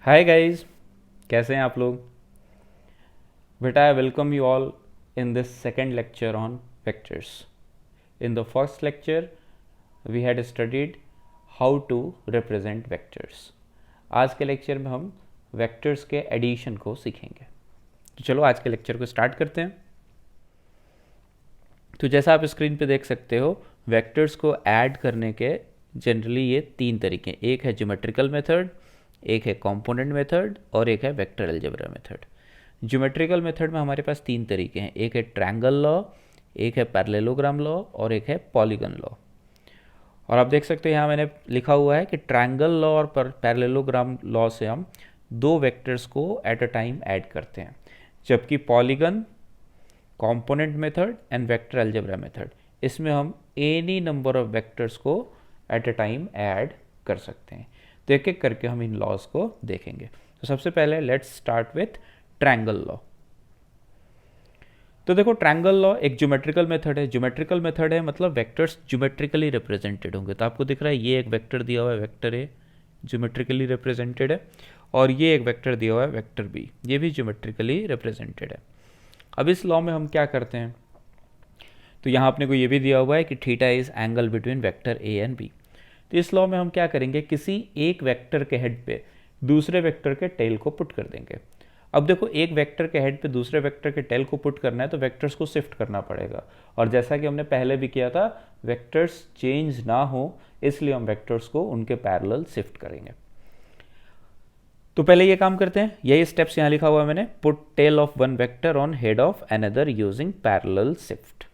Hi guys, कैसे हैं आप लोग। बेटा I welcome you all in this second lecture on vectors. In the first lecture we had studied how to represent vectors. आज के lecture में हम वेक्टर्स के एडिशन को सीखेंगे। तो चलो आज के लेक्चर को स्टार्ट करते हैं। तो जैसा आप स्क्रीन पे देख सकते हो, वेक्टर्स को ऐड करने के जनरली ये तीन तरीके, एक है ज्योमेट्रिकल मेथड, एक है कंपोनेंट मेथड और एक है vector algebra method. Geometrical method में हमारे पास तीन तरीके हैं, एक है ट्रायंगल लॉ, एक है पैरेललोग्राम लॉ और एक है पॉलीगन लॉ। और आप देख सकते हो यहाँ मैंने लिखा हुआ है कि ट्रायंगल लॉ और पैरेललोग्राम लॉ से हम दो वेक्टर्स को एट अ टाइम ऐड करते हैं, जबकि polygon, component method and vector algebra method, इसमें हम एनी नंबर ऑफ वेक्टर्स को एट अ टाइम ऐड कर सकते हैं। तो एक एक करके हम इन लॉज को देखेंगे। तो सबसे पहले let's start with triangle law. तो देखो, ट्रायंगल लॉ एक ज्योमेट्रिकल मेथड है। ज्योमेट्रिकल मेथड है मतलब वेक्टर्स ज्योमेट्रिकली रिप्रेजेंटेड होंगे। तो आपको दिख रहा है ये एक वेक्टर दिया हुआ है, वेक्टर ए ज्योमेट्रिकली रिप्रेजेंटेड है, और ये एक वेक्टर दिया हुआ है वेक्टर बी, ये भी ज्योमेट्रिकली रिप्रेजेंटेड है। अब इस लॉ में हम क्या करते हैं, तो यहाँ अपने को ये भी दिया हुआ है कि theta is angle between vector A and B. तो इस लॉ में हम क्या करेंगे, किसी एक वेक्टर के हेड पे दूसरे वेक्टर के टेल को पुट कर देंगे। अब देखो, एक वेक्टर के हेड पे दूसरे वेक्टर के टेल को पुट करना है तो वेक्टर्स को शिफ्ट करना पड़ेगा, और जैसा कि हमने पहले भी किया था, वेक्टर्स चेंज ना हो इसलिए हम वेक्टर्स को उनके पैरेलल शिफ्ट करेंगे। तो पहले ये काम करते हैं, यही स्टेप्स यहाँ लिखा हुआ है मैंने, put tail of one vector on head of another using parallel shift.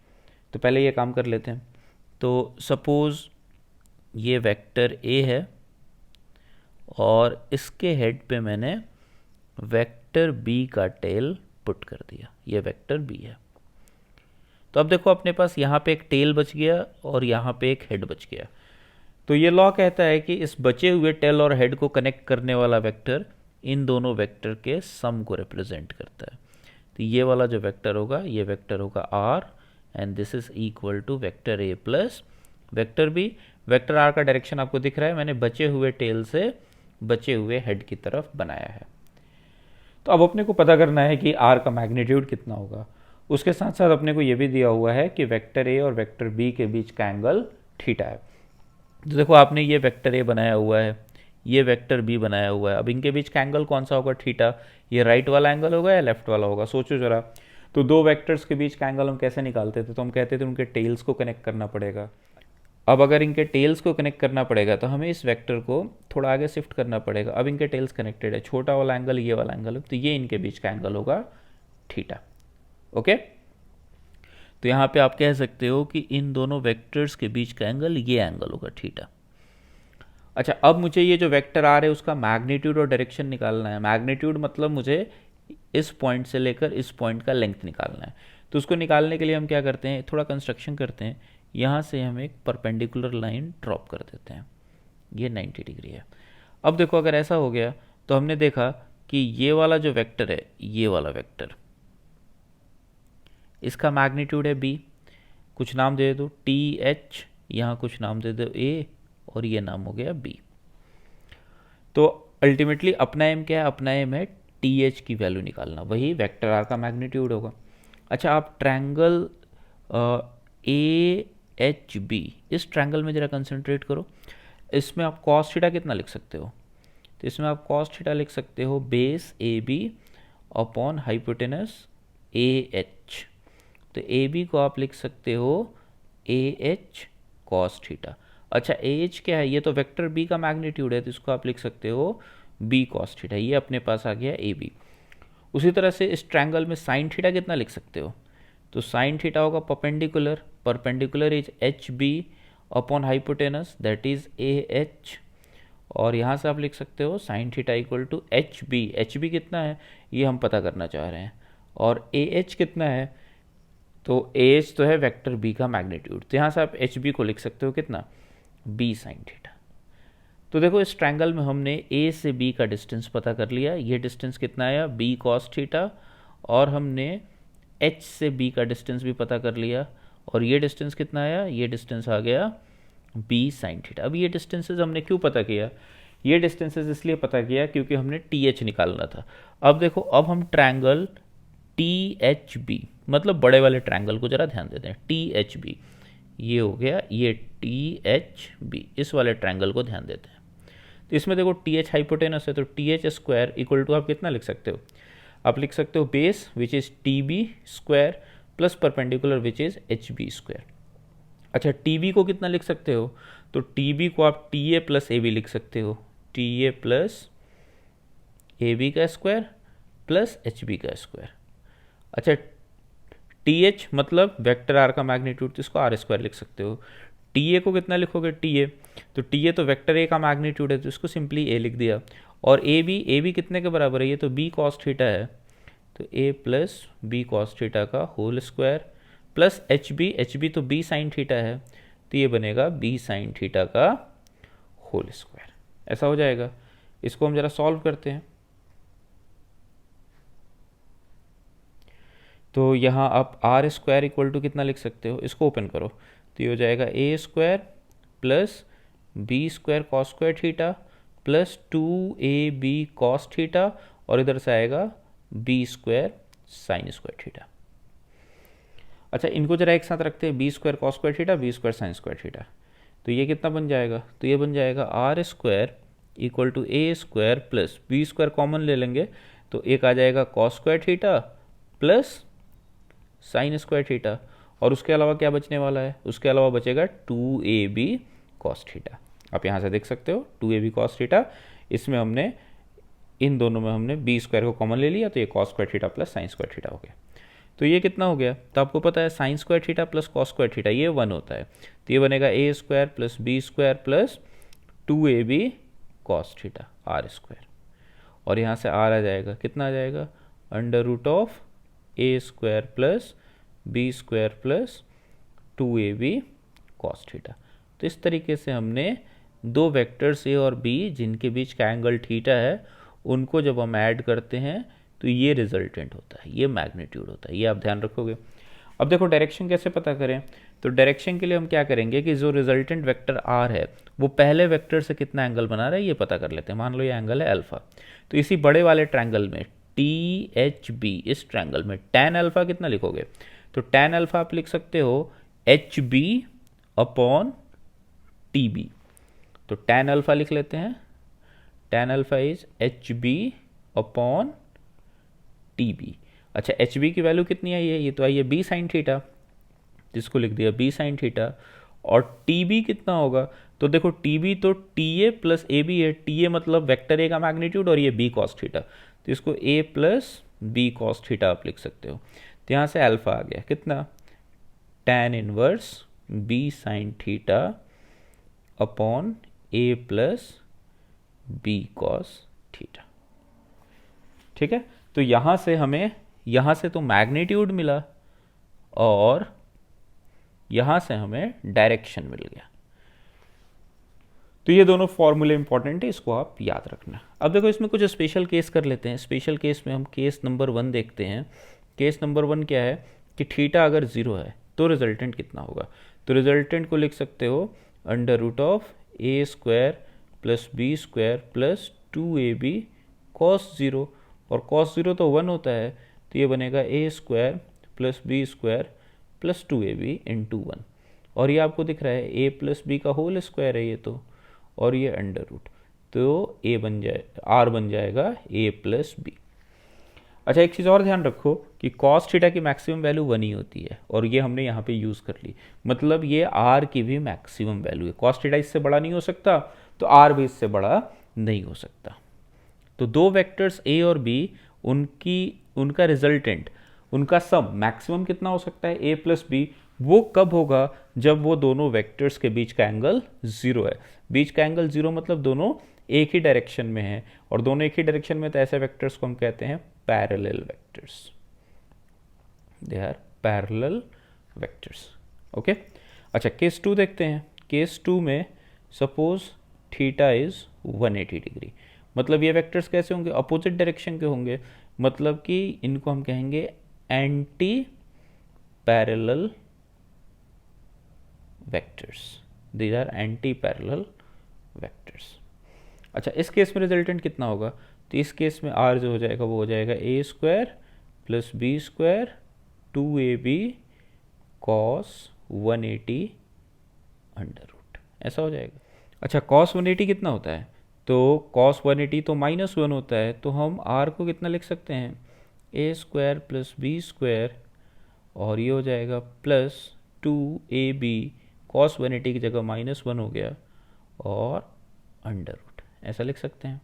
तो पहले ये काम कर लेते हैं। तो सपोज ये वेक्टर ए है और इसके हेड पे मैंने वेक्टर बी का टेल पुट कर दिया, ये वेक्टर बी है। तो अब देखो, अपने पास यहाँ पे एक टेल बच गया और यहाँ पे एक हेड बच गया। तो ये लॉ कहता है कि इस बचे हुए टेल और हेड को कनेक्ट करने वाला वेक्टर इन दोनों वेक्टर के सम को रिप्रेजेंट करता है। तो ये वाला जो वेक्टर होगा, ये वेक्टर होगा R, and this is equal to vector A plus vector B. Vector R का डायरेक्शन आपको दिख रहा है, मैंने बचे हुए टेल से बचे हुए हेड की तरफ बनाया है। तो अब अपने को पता करना है कि आर का मैग्नीट्यूड कितना होगा। उसके साथ साथ अपने को ये भी दिया हुआ है कि वेक्टर ए और वेक्टर बी के बीच का एंगल थीटा है। तो देखो, आपने ये वेक्टर ए बनाया हुआ है, ये वेक्टर बी बनाया हुआ है, अब इनके बीच का एंगल कौन सा होगा, थीटा। ये राइट वाला एंगल होगा या लेफ्ट वाला होगा, सोचो जरा। तो दो वेक्टर्स के बीच का एंगल हम कैसे निकालते थे, तो हम कहते थे उनके टेल्स को कनेक्ट करना पड़ेगा। अब अगर इनके टेल्स को कनेक्ट करना पड़ेगा तो हमें इस वेक्टर को थोड़ा आगे शिफ्ट करना पड़ेगा। अब इनके टेल्स कनेक्टेड है, छोटा वाला एंगल ये वाला एंगल, तो ये इनके बीच का एंगल होगा थीटा। ओके, तो यहाँ पे आप कह सकते हो कि इन दोनों वेक्टर्स के बीच का एंगल ये एंगल होगा थीटा। अच्छा, अब मुझे ये जो वेक्टर आ रहा है उसका मैग्नीट्यूड और डायरेक्शन निकालना है। मैग्नीट्यूड मतलब मुझे इस पॉइंट से लेकर इस पॉइंट का लेंथ निकालना है। तो उसको निकालने के लिए हम क्या करते हैं, थोड़ा कंस्ट्रक्शन करते हैं। यहाँ से हम एक परपेंडिकुलर लाइन ड्रॉप कर देते हैं, ये 90 डिग्री है। अब देखो, अगर ऐसा हो गया तो हमने देखा कि ये वाला जो वेक्टर है, ये वाला वेक्टर, इसका मैग्नीट्यूड है बी, कुछ नाम दे दो टी एच, यहाँ कुछ नाम दे दो ए, और ये नाम हो गया बी। तो अल्टीमेटली अपना एम क्या है, अपना एम है टी एच की वैल्यू निकालना, वही वेक्टर आर का मैग्नीट्यूड होगा। अच्छा, आप ट्रायंगल ए एच बी, इस ट्रायंगल में ज़रा कंसंट्रेट करो। इसमें आप कॉस थीटा कितना लिख सकते हो, तो इसमें आप कॉस थीटा लिख सकते हो base A B upon hypotenuse A H. तो ए बी को आप लिख सकते हो ए एच कॉस थीटा। अच्छा, ए एच क्या है, ये तो वेक्टर बी का मैग्नीट्यूड है, तो इसको आप लिख सकते हो बी कॉस थीटा। ये अपने पास आ गया ए बी। उसी तरह से इस ट्रायंगल में साइन थीटा कितना लिख सकते हो, तो साइन थीटा होगा perpendicular, perpendicular is H B upon hypotenuse that is A H. और यहाँ से आप लिख सकते हो sine theta equal to H B. H B कितना है ये हम पता करना चाह रहे हैं, और ए एच कितना है, तो ए एच तो है वेक्टर बी का मैग्नीट्यूड, तो यहाँ से आप एच बी को लिख सकते हो कितना, बी साइन थीटा। तो देखो, इस ट्रायंगल में हमने ए से बी का डिस्टेंस पता कर लिया, ये डिस्टेंस कितना आया, बी कॉस थीटा, और हमने एच से बी का डिस्टेंस भी पता कर लिया, और ये डिस्टेंस कितना आया, ये डिस्टेंस आ गया बी साइन थीटा। अब ये डिस्टेंसेज हमने क्यों पता किया, ये डिस्टेंसेस इसलिए पता किया क्योंकि हमने टी एच निकालना था। अब देखो, अब हम ट्रायंगल टी एच बी, मतलब बड़े वाले ट्रायंगल को जरा ध्यान देते हैं। टी एच बी ये हो गया, ये टी एच बी, इस वाले ट्रायंगल को ध्यान देते हैं। तो इसमें देखो टी एच हाइपोटेनस है, तो T H square equal to आप कितना लिख सकते हो? आप लिख सकते हो base which is T B square plus perpendicular which is H B square. अच्छा, टी बी को कितना लिख सकते हो? तो टी बी को आप T A plus A B लिख सकते हो, T A plus A B का स्क्वायर प्लस एच बी का स्क्वायर। अच्छा, टी एच मतलब वेक्टर आर का मैग्नीट्यूड, तो इसको आर स्क्वायर लिख सकते हो। टी ए को कितना लिखोगे? टी ए, तो टी ए तो वेक्टर ए का मैग्नीट्यूड है, तो इसको सिंपली ए लिख दिया। और ए बी कितने के बराबर है? ये तो बी कॉस थीटा है, तो A plus B cos theta का whole square plus H B तो बी साइन थीटा है, तो ये बनेगा बी साइन थीटा का होल स्क्वायर। ऐसा हो जाएगा। इसको हम जरा सॉल्व करते हैं। तो यहाँ आप आर स्क्वायर इक्वल टू कितना लिख सकते हो? इसको ओपन करो, तो ये हो जाएगा ए square plus B square cos square theta plus 2ab cos theta, और इधर से आएगा B square sine square theta. अच्छा, इनको जरा एक साथ रखते हैं, B square cos square theta, B square sine square theta. तो ये कितना बन जाएगा? तो ये बन जाएगा R square equal to A square plus B square common ले लेंगे, तो एक आ जाएगा cos square theta plus sign square theta, और उसके अलावा क्या बचने वाला है? उसके अलावा बचेगा 2ab कॉस थीटा। आप यहाँ से देख सकते हो 2ab कॉस थीटा, इसमें हमने इन दोनों में हमने बी स्क्वायर को कॉमन ले लिया, तो ये cos square theta plus sign square theta हो गया। तो ये कितना हो गया? तो आपको पता है sine square theta plus cos square theta ये 1 होता है, तो ये बनेगा a square plus B square plus 2ab cos theta r square, और यहाँ से आर आ जाएगा, कितना आ जाएगा? Under root of A square plus B square plus 2ab cos theta. तो इस तरीके से हमने दो वेक्टर्स ए और बी जिनके बीच का एंगल थीटा है, उनको जब हम ऐड करते हैं तो ये रिजल्टेंट होता है, ये मैग्नीट्यूड होता है, ये आप ध्यान रखोगे। अब देखो डायरेक्शन कैसे पता करें? तो डायरेक्शन के लिए हम क्या करेंगे कि जो रिजल्टेंट वेक्टर आर है वो पहले वेक्टर से कितना एंगल बना रहा है ये पता कर लेते हैं। मान लो ये एंगल है अल्फा, तो इसी बड़े वाले ट्रायंगल में टी एच बी, इस ट्रायंगल में टैन अल्फा कितना लिखोगे? तो टैन अल्फा आप लिख सकते हो H B upon T B. तो टैन अल्फा लिख लेते हैं, tan alpha is H B upon T B. अच्छा, एच बी की वैल्यू कितनी आई है? ये तो आई है बी साइन थीटा, जिसको लिख दिया बी साइन थीटा। और टी बी कितना होगा? तो देखो टी बी तो T A plus A B है, टी ए मतलब वेक्टर ए का मैग्नीट्यूड, और ये बी कॉस थीटा, तो इसको ए प्लस बी कॉस थीटा आप लिख सकते हो। तो यहाँ से अल्फा आ गया कितना? Tan inverse b sine theta upon a plus B cos theta. ठीक है, तो यहाँ से हमें, यहाँ से तो मैग्नीट्यूड मिला और यहाँ से हमें डायरेक्शन मिल गया। तो ये दोनों फॉर्मूले इंपॉर्टेंट है, इसको आप याद रखना। अब देखो इसमें कुछ स्पेशल केस कर लेते हैं। स्पेशल केस में हम केस नंबर 1 देखते हैं। केस नंबर 1 क्या है कि थीटा अगर 0 है तो रिजल्टेंट कितना होगा? तो रिजल्टेंट को लिख सकते हो under root of A square plus B square plus 2ab cos 0, और कॉस 0 तो 1 होता है, तो ये बनेगा a square plus B square plus 2ab into 1, और ये आपको दिख रहा है ए प्लस बी का होल स्क्वायर है ये तो, और ये अंडर रूट, तो ए बन जाए, आर बन जाएगा ए प्लस बी। अच्छा, एक चीज़ और ध्यान रखो कि कॉस थीटा की मैक्सिमम वैल्यू 1 ही होती है, और ये हमने यहाँ पे यूज़ कर ली, मतलब ये आर की भी मैक्सिमम वैल्यू है। कॉस थीटा इससे बड़ा नहीं हो सकता, तो आर भी इससे बड़ा नहीं हो सकता। तो दो वेक्टर्स ए और बी, उनका रिजल्टेंट, उनका सम मैक्सिमम कितना हो सकता है? A plus B. वो कब होगा? जब वो दोनों वेक्टर्स के बीच का एंगल 0 है। बीच का एंगल 0 मतलब दोनों एक ही डायरेक्शन में है, और दोनों एक ही डायरेक्शन में, तो ऐसे वेक्टर्स को हम कहते हैं parallel vectors. They are parallel vectors. Okay, अच्छा केस 2 देखते हैं। केस 2 में सपोज थीटा इज 180 डिग्री, मतलब ये वेक्टर्स कैसे होंगे? अपोजिट डायरेक्शन के होंगे, मतलब कि इनको हम कहेंगे anti parallel vectors. These are anti parallel vectors. अच्छा, इस केस में रिजल्टेंट कितना होगा, तो इस केस में आर जो हो जाएगा वो हो जाएगा ए square plus B square 2ab cos 180 under root, ऐसा हो जाएगा। अच्छा, कॉस 180 कितना होता है, तो कॉस 180 तो -1 होता है, तो हम आर को कितना लिख सकते हैं, a square plus B square, और ये हो जाएगा प्लस 2ab कॉस 180 की जगह -1 हो गया और अंडर रूट, ऐसा लिख सकते हैं।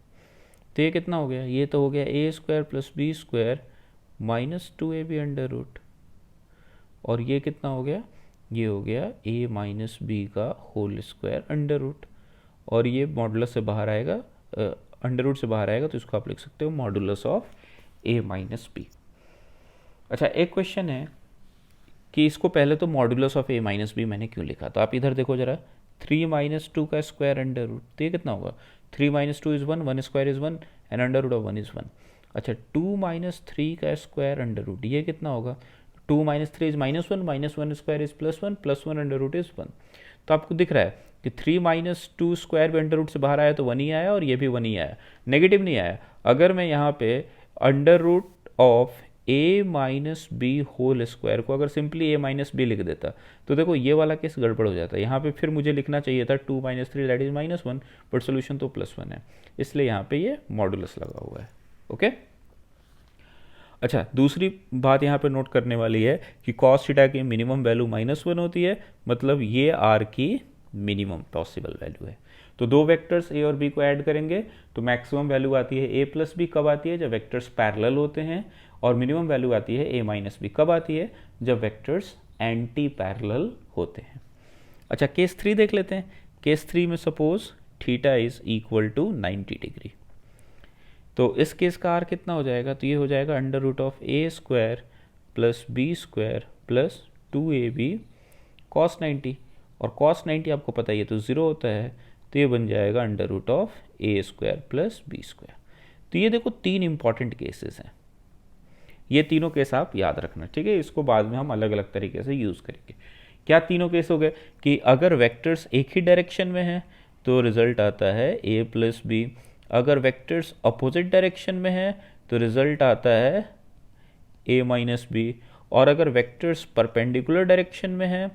तो ये कितना हो गया, ये तो हो गया a square plus B square -2ab under root, और ये कितना हो गया, ये हो गया a माइनस बी का होल स्क्वायर अंडर रूट, और ये मॉडुलस से बाहर आएगा, अंडर रूट से बाहर आएगा, तो इसको आप लिख सकते हो modulus of a minus B. अच्छा, एक क्वेश्चन है कि इसको पहले तो modulus of a minus B मैंने क्यों लिखा, तो आप इधर देखो जरा, 3 - 2 का स्क्वायर अंडर रूट, तो ये कितना होगा, 3 - 2 is 1, 1 square is 1 and under root of 1 is 1। अच्छा, 2 - 3 का स्क्वायर अंडर रूट, ये कितना होगा, 2 - 3 is -1, -1 square is +1, +1 under root is 1। तो आपको दिख रहा है कि 3 - 2 स्क्वायर भी अंडर रूट से बाहर आया तो 1 ही आया, और ये भी 1 ही आया, नेगेटिव नहीं आया। अगर मैं यहाँ पे under root of a minus B whole square को अगर सिंपली a माइनस बी लिख देता, तो देखो ये वाला केस गड़बड़ हो जाता है। यहाँ पे फिर मुझे लिखना चाहिए था 2 - 3 दैट इज -1, बट सोल्यूशन तो +1 है, इसलिए यहाँ पे ये मॉडुलस लगा हुआ है। ओके। अच्छा, दूसरी बात यहाँ पे नोट करने वाली है कि cos थीटा की मिनिमम वैल्यू -1 होती है, मतलब ये r की मिनिमम पॉसिबल वैल्यू है। तो दो वेक्टर्स a और b को ऐड करेंगे तो मैक्सिमम वैल्यू आती है a प्लस बी, कब आती है, जब वेक्टर्स पैरेलल होते हैं, और मिनिमम वैल्यू आती है a माइनस बी, कब आती है, जब वेक्टर्स एंटी पैरेलल होते हैं। अच्छा, केस 3 देख लेते हैं। केस 3 में suppose theta is equal to 90 degree, तो इस केस का आर कितना हो जाएगा, तो ये हो जाएगा under root of A square plus B square plus 2ab cos 90, और कॉस 90 आपको पता ही है तो 0 होता है, तो ये बन जाएगा under root of A square plus B square. तो ये देखो 3 इंपॉर्टेंट केसेस हैं, ये तीनों केस आप याद रखना, ठीक है, इसको बाद में हम अलग अलग तरीके से यूज़ करेंगे। क्या तीनों केस हो गए कि अगर वेक्टर्स एक ही डायरेक्शन में हैं तो रिजल्ट आता है a प्लस बी, अगर वेक्टर्स अपोजिट डायरेक्शन में हैं तो रिजल्ट आता है a माइनस बी, और अगर वेक्टर्स परपेंडिकुलर डायरेक्शन में हैं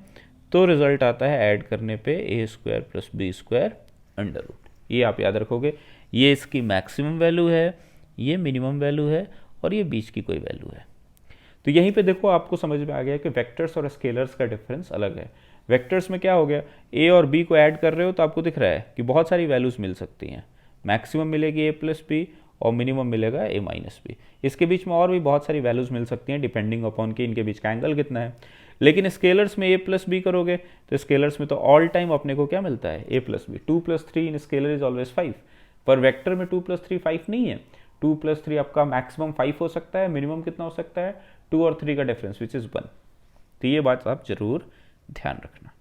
तो रिजल्ट आता है ऐड करने पे a square plus B square under root. ये आप याद रखोगे, ये इसकी मैक्सिमम वैल्यू है, ये मिनिमम वैल्यू है, और ये बीच की कोई वैल्यू है। तो यहीं पे देखो आपको समझ में आ गया कि वेक्टर्स और स्केलर्स का डिफरेंस अलग है। वेक्टर्स में क्या हो गया, a और b को ऐड कर रहे हो तो आपको दिख रहा है कि बहुत सारी वैल्यूज मिल सकती हैं, मैक्सिमम मिलेगी a प्लस बी और मिनिमम मिलेगा a माइनस बी। इसके बीच में और भी बहुत सारी वैल्यूज मिल सकती हैं डिपेंडिंग अपॉन कि इनके बीच का एंगल कितना है। लेकिन स्केलर्स में a प्लस बी करोगे तो स्केलर्स में तो ऑल टाइम अपने को क्या मिलता है, a plus B. 2 + 3 in scalar is always 5, पर वेक्टर में 2 + 3 5 नहीं है। 2 + 3 आपका मैक्सिमम 5 हो सकता है, मिनिमम कितना हो सकता है, 2 और 3 का डिफरेंस विच इज़ 1। तो ये बात आप जरूर ध्यान रखना।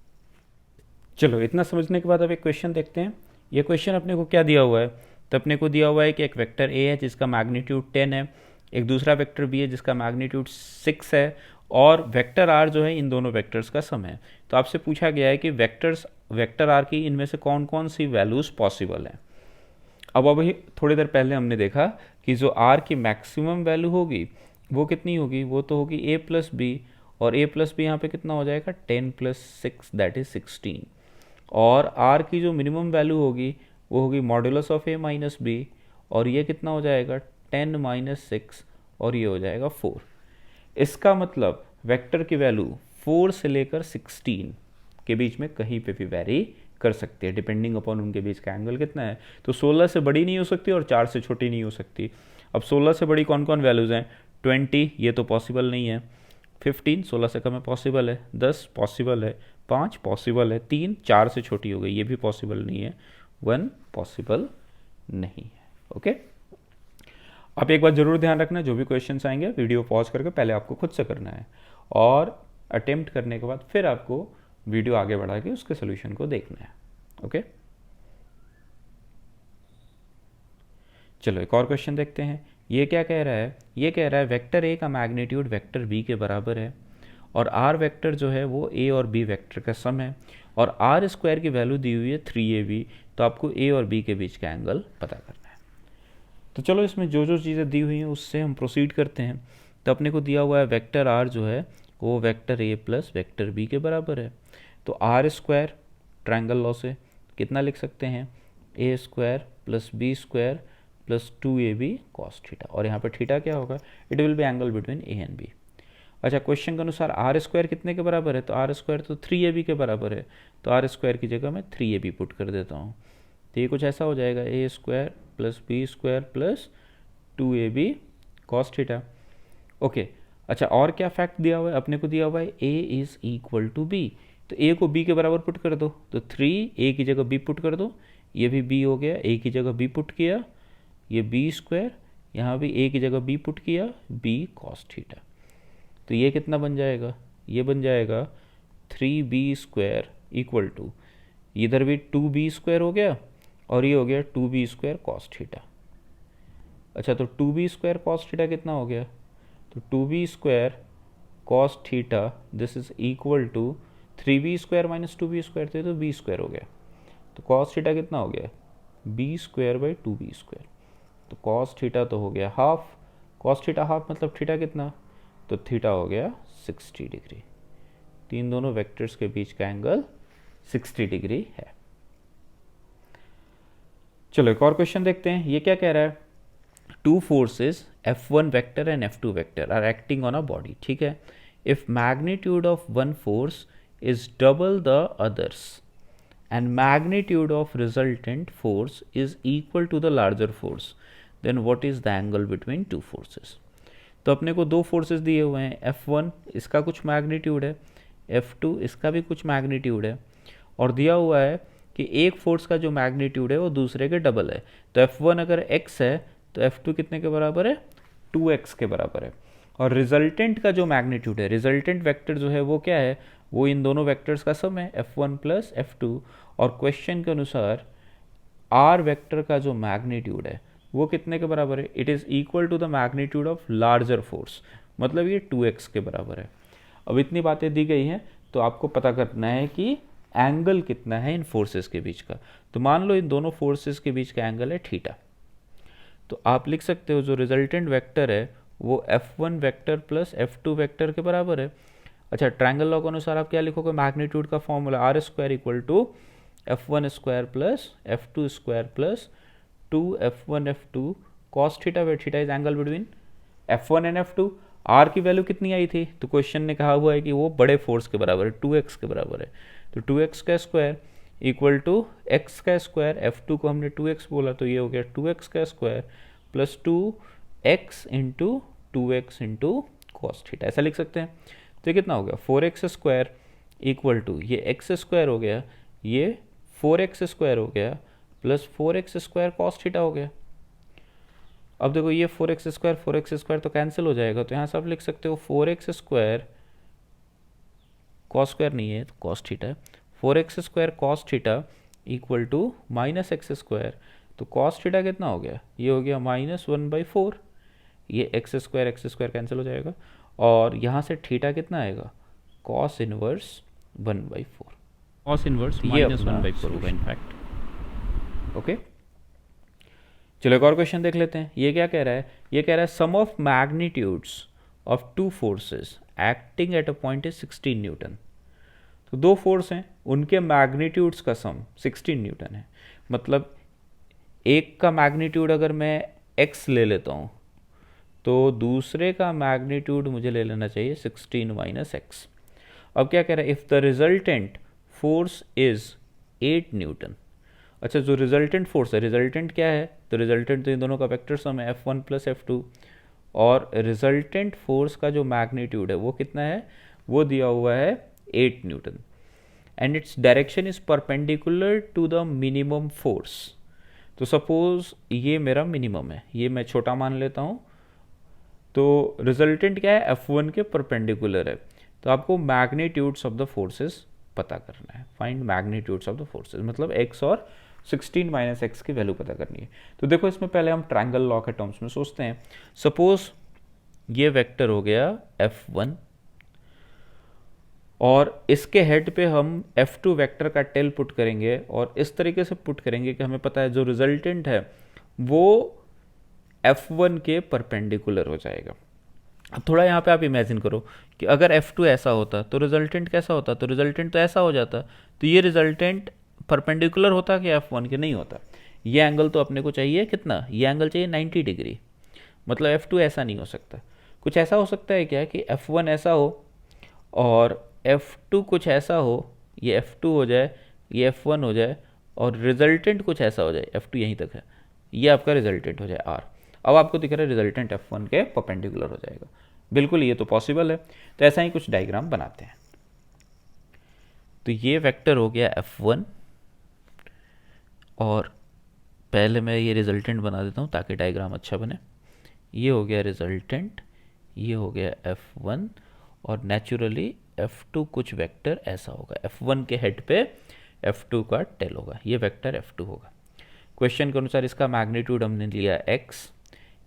चलो, इतना समझने के बाद अब एक क्वेश्चन देखते हैं। ये क्वेश्चन अपने को क्या दिया हुआ है, तो अपने को दिया हुआ है कि एक वेक्टर a है जिसका मैग्नीट्यूड 10 है, एक दूसरा वेक्टर b है जिसका मैग्नीट्यूड 6 है, और वेक्टर r जो है इन दोनों वेक्टर्स का सम है। तो आपसे पूछा गया है कि वेक्टर r की इनमें से कौन कौन सी वैल्यूज पॉसिबल हैं। अब अभी थोड़ी देर पहले हमने देखा कि जो r की मैक्सिमम वैल्यू होगी वो कितनी होगी, वो तो होगी a प्लस बी, और a प्लस बी यहाँ पे कितना हो जाएगा 10 + 6 दैट इज 16, और r की जो मिनिमम वैल्यू होगी वो होगी modulus of a minus B, और ये कितना हो जाएगा 10 - 6, और ये हो जाएगा 4। इसका मतलब वेक्टर की वैल्यू 4 से लेकर 16 के बीच में कहीं पे भी वेरी कर सकते हैं डिपेंडिंग अपॉन उनके बीच का एंगल कितना है। तो 16 से बड़ी नहीं हो सकती और 4 से छोटी नहीं हो सकती। अब 16 से बड़ी कौन कौन वैल्यूज़ हैं, 20 ये तो पॉसिबल नहीं है, 15 16 से कम है पॉसिबल है, 10 पॉसिबल है, 5 पॉसिबल है, 3 4 से छोटी हो गई ये भी पॉसिबल नहीं है, 1 पॉसिबल नहीं है। ओके, आप एक बार जरूर ध्यान रखना, जो भी क्वेश्चंस आएंगे वीडियो पॉज करके पहले आपको खुद से करना है, और अटेम्प्ट करने के बाद फिर आपको वीडियो आगे बढ़ा के उसके सोल्यूशन को देखना है। ओके, चलो एक और क्वेश्चन देखते हैं। ये क्या कह रहा है, ये कह रहा है वेक्टर ए का मैग्नीट्यूड वेक्टर बी के बराबर है, और आर वेक्टर जो है वो ए और बी वेक्टर का सम है, और आर स्क्वायर की वैल्यू दी हुई है 3ab, तो आपको ए और बी के बीच का एंगल पता करना है। तो चलो इसमें जो जो चीज़ें दी हुई हैं उससे हम प्रोसीड करते हैं। तो अपने को दिया हुआ है वेक्टर आर जो है वो vector A plus vector B के बराबर है। तो आर स्क्वायर ट्रायंगल लॉ से कितना लिख सकते हैं, a square plus B square plus 2ab cos theta, और यहाँ पर थीटा क्या होगा, it will be angle between a and b. अच्छा, क्वेश्चन के अनुसार आर स्क्वायर कितने के बराबर है, तो आर स्क्वायर तो 3ab के बराबर है, तो आर स्क्वायर की जगह मैं 3ab पुट कर देता हूँ। तो ये कुछ ऐसा हो जाएगा, ए square plus B square plus 2ab cos theta. Okay, अच्छा और क्या फैक्ट दिया हुआ है, अपने को दिया हुआ है ए इज इक्वल टू बी, तो ए को बी के बराबर पुट कर दो, तो 3 ए की जगह बी पुट कर दो, ये भी बी हो गया, ए की जगह बी पुट किया, ये बी स्क्वायर, यहाँ भी ए की जगह बी पुट किया, बी कॉस थीटा। तो ये कितना बन जाएगा, ये बन जाएगा 3b स्क्वायर इक्वल टू, इधर भी 2b स्क्वायर हो गया और ये हो गया 2b स्क्वायर कॉस थीटा। अच्छा, तो 2b स्क्वायर कॉस थीटा कितना हो गया, तो 2b square cos theta this is equal to 3b square minus 2b square थे तो b स्क्वायर हो गया, तो कॉस थीटा कितना हो गया, b square by 2b square. तो कॉस थीटा तो हो गया हाफ, कॉस थीटा हाफ मतलब थीटा कितना, तो थीटा हो गया 60 डिग्री। तीन दोनों वेक्टर्स के बीच का एंगल 60 डिग्री है। चलो एक और क्वेश्चन देखते हैं, ये क्या कह रहा है, two forces F1 vector and F2 vector are acting on a body, ठीक है, if magnitude of one force is double the others and magnitude of resultant force is equal to the larger force, then what is the angle between two forces। तो अपने को दो forces दिए हुए हैं, F1 इसका कुछ मैग्नीट्यूड है, F2 इसका भी कुछ मैग्नीट्यूड है, और दिया हुआ है कि एक फोर्स का जो मैग्नीट्यूड है वो दूसरे के डबल है। तो F1 अगर x है तो F2 कितने के बराबर है, 2x के बराबर है। और रिजल्टेंट का जो मैग्नीट्यूड है, रिजल्टेंट वेक्टर जो है वो क्या है, वो इन दोनों वेक्टर्स का सम है F1 प्लस F2, और क्वेश्चन के अनुसार R वेक्टर का जो मैग्नीट्यूड है वो कितने के बराबर है, it is equal to the magnitude of larger force, मतलब ये 2x के बराबर है। अब इतनी बातें दी गई हैं तो आपको पता करना है कि एंगल कितना है इन फोर्सेस के बीच का। तो मान लो इन दोनों फोर्सेस के बीच का एंगल है थीटा, तो आप लिख सकते हो जो रिजल्टेंट वेक्टर है वो F1 vector plus F2 vector के बराबर है। अच्छा, ट्रायंगल लॉ के अनुसार आप क्या लिखोगे, मैग्नीट्यूड का formula R square equal to F1 square plus F2 square plus 2F1 F2 cos theta, where theta is angle between F1 and F2। R की वैल्यू कितनी आई थी, तो क्वेश्चन ने कहा हुआ है कि वो बड़े फोर्स के बराबर है, 2x के बराबर है, तो 2x का स्क्वायर इक्वल टू x का स्क्वायर, F2 को हमने 2x बोला तो ये हो गया 2x का square plus 2x into 2x into cos theta, ऐसा लिख सकते हैं। तो ये कितना हो गया, 4x स्क्वायर इक्वल टू ये x स्क्वायर हो गया, ये 4x स्क्वायर हो गया plus 4x square cos theta हो गया। अब देखो ये 4x स्क्वायर तो कैंसिल हो जाएगा, तो यहाँ से आप लिख सकते हो 4x स्क्वायर कॉस स्क्वायर नहीं है तो कॉस थीटा है, 4x square cos theta equal to minus X square, तो कॉस थीटा कितना हो गया, ये हो गया -1/4, ये एक्स स्क्वायर कैंसिल हो जाएगा, और यहाँ से थीटा कितना आएगा, कॉस इनवर्स 1/4, कॉस इनवर्स -1/4 होगा इनफैक्ट। ओके, चलो एक और क्वेश्चन देख लेते हैं। ये क्या कह रहा है, ये कह रहा है sum of magnitudes of two forces acting at a point is 16 newton. तो दो फोर्स हैं, उनके मैग्नीट्यूड्स का सम 16 न्यूटन है, मतलब एक का मैग्नीट्यूड अगर मैं x ले लेता हूँ तो दूसरे का मैग्नीट्यूड मुझे ले लेना चाहिए 16 - x। अब क्या कह रहा है, if the resultant force is 8 Newton. अच्छा, जो रिजल्टेंट फोर्स है, रिजल्टेंट क्या है, तो रिजल्टेंट तो इन दोनों का वेक्टर सम है F1 प्लस F2, और रिजल्टेंट फोर्स का जो मैग्नीट्यूड है वो कितना है, वो दिया हुआ है 8 newton, and its direction is perpendicular to the minimum force. तो सपोज ये मेरा मिनिमम है, ये मैं छोटा मान लेता हूँ, तो रिजल्टेंट क्या है, F1 के परपेंडिकुलर है, तो आपको मैग्नीट्यूड्स ऑफ द फोर्सेस पता करना है, find magnitudes of the forces, मतलब x और 16 - x की वैल्यू पता करनी है। तो देखो इसमें पहले हम ट्रायंगल लॉ के टर्म्स में सोचते हैं। सपोज ये वेक्टर हो गया F1 और इसके हेड पे हम F2 वेक्टर का टेल पुट करेंगे और इस तरीके से पुट करेंगे कि हमें पता है जो रिजल्टेंट है वो F1 के परपेंडिकुलर हो जाएगा। अब थोड़ा यहाँ पे आप इमेजिन करो कि अगर F2 ऐसा होता तो रिजल्टेंट कैसा होता, तो रिजल्टेंट तो ऐसा हो जाता। तो ये रिजल्टेंट परपेंडिकुलर होता कि F1 के, नहीं होता। ये एंगल तो अपने को चाहिए कितना, ये एंगल चाहिए 90 डिग्री, मतलब F2 ऐसा नहीं हो सकता। कुछ ऐसा हो सकता है क्या कि F1 ऐसा हो और F2 कुछ ऐसा हो, ये F2 हो जाए, ये F1 हो जाए, और रिजल्टेंट कुछ ऐसा हो जाए, F2 यहीं तक है, ये आपका रिजल्टेंट हो जाए R। अब आपको दिख रहा है रिजल्टेंट F1 के परपेंडिकुलर हो जाएगा। बिल्कुल, ये तो पॉसिबल है। तो ऐसा ही कुछ डायग्राम बनाते हैं। तो ये वेक्टर हो गया F1, और पहले मैं ये रिजल्टेंट बना देता हूँ ताकि डायग्राम अच्छा बने। ये हो गया रिजल्टेंट, ये हो गया F1, और नेचुरली F2 कुछ वेक्टर ऐसा होगा, F1 के हेड पे F2 का टेल होगा, ये वेक्टर F2 होगा। क्वेश्चन के अनुसार इसका मैग्नीट्यूड हमने लिया x,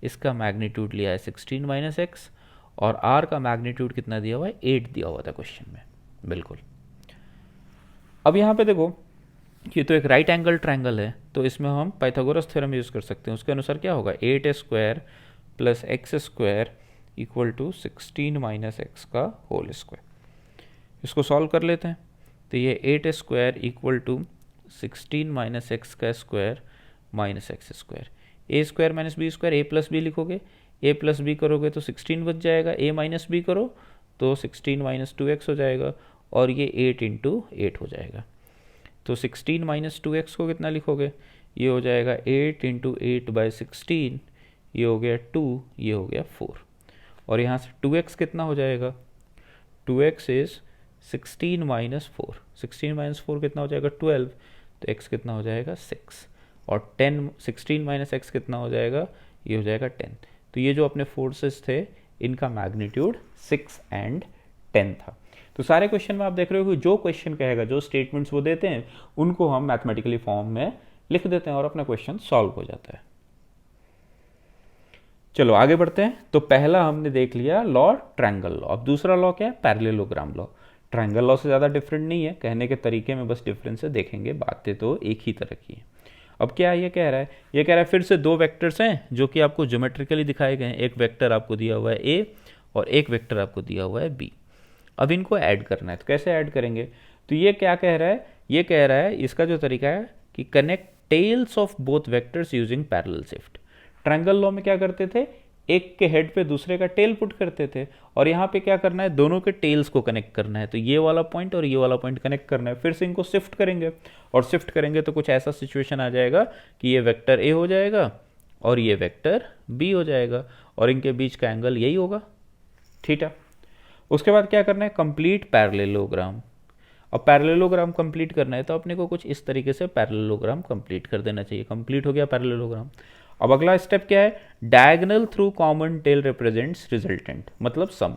इसका मैग्नीट्यूड लिया है 16 माइनस एक्स, और r का मैग्नीट्यूड कितना दिया हुआ है, 8 दिया हुआ था क्वेश्चन में। बिल्कुल। अब यहाँ पे देखो, ये तो एक राइट एंगल ट्रायंगल है, तो इसमें हम पाइथागोरस थ्योरम यूज़ कर सकते हैं। उसके अनुसार क्या होगा, 8 square plus X square equal to 16 minus X का होल स्क्वायर। इसको सॉल्व कर लेते हैं। तो ये 8 square equal to 16 minus X का square minus X square, A square minus B square, A plus B लिखोगे, ए प्लस बी करोगे तो 16 बच जाएगा, ए माइनस बी करो तो 16 माइनस 2x हो जाएगा, और ये 8 इंटू 8 हो जाएगा। तो 16 माइनस 2x को कितना लिखोगे, ये हो जाएगा 8 इंटू 8 बाई 16, ये हो गया 2, ये हो गया 4, और यहाँ से 2x कितना हो जाएगा, 2x इज 16 माइनस 4, 16 माइनस 4 कितना हो जाएगा 12, तो x कितना हो जाएगा 6, और 10 16 माइनस एक्स कितना हो जाएगा, ये हो जाएगा 10। तो ये जो अपने फोर्सेस थे इनका मैग्नीट्यूड 6 एंड 10 था। तो सारे क्वेश्चन में आप देख रहे हो कि जो क्वेश्चन कहेगा, जो स्टेटमेंट्स वो देते हैं, उनको हम मैथमेटिकली फॉर्म में लिख देते हैं और अपना क्वेश्चन सॉल्व हो जाता है। चलो आगे बढ़ते हैं। तो पहला हमने देख लिया लॉ, ट्रायंगल लॉ। अब दूसरा लॉ क्या है, पैरेललोग्राम लॉ। ट्रायंगल लॉ से ज़्यादा डिफरेंट नहीं है, कहने के तरीके में बस डिफरेंस है, देखेंगे बातें तो एक ही तरह की है। अब क्या ये कह रहा है, ये कह रहा है फिर से दो वेक्टर्स हैं जो कि आपको ज्योमेट्रिकली दिखाए गए हैं। एक वेक्टर आपको दिया हुआ है ए और एक वेक्टर आपको दिया हुआ है बी। अब इनको ऐड करना है, तो कैसे ऐड करेंगे। तो ये क्या कह रहा है, ये कह रहा है इसका जो तरीका है कि connect tails of both vectors using parallel shift. Triangle law में क्या करते थे, एक के हेड पे दूसरे का टेल पुट करते थे, और यहाँ पे क्या करना है, दोनों के टेल्स को कनेक्ट करना है। तो ये वाला पॉइंट और ये वाला पॉइंट कनेक्ट करना है, फिर से इनको शिफ्ट करेंगे, और शिफ्ट करेंगे तो कुछ ऐसा सिचुएशन आ जाएगा कि ये वेक्टर ए हो जाएगा और ये वेक्टर बी हो जाएगा, और इनके बीच का एंगल यही होगा, थीटा। उसके बाद क्या करना है, कंप्लीट पैरेललोग्राम। अब पैरेललोग्राम कंप्लीट करना है तो अपने को कुछ इस तरीके से पैरेललोग्राम कंप्लीट कर देना चाहिए। कंप्लीट हो गया पैरेललोग्राम। अब अगला स्टेप क्या है, diagonal through common tail represents resultant, मतलब सम।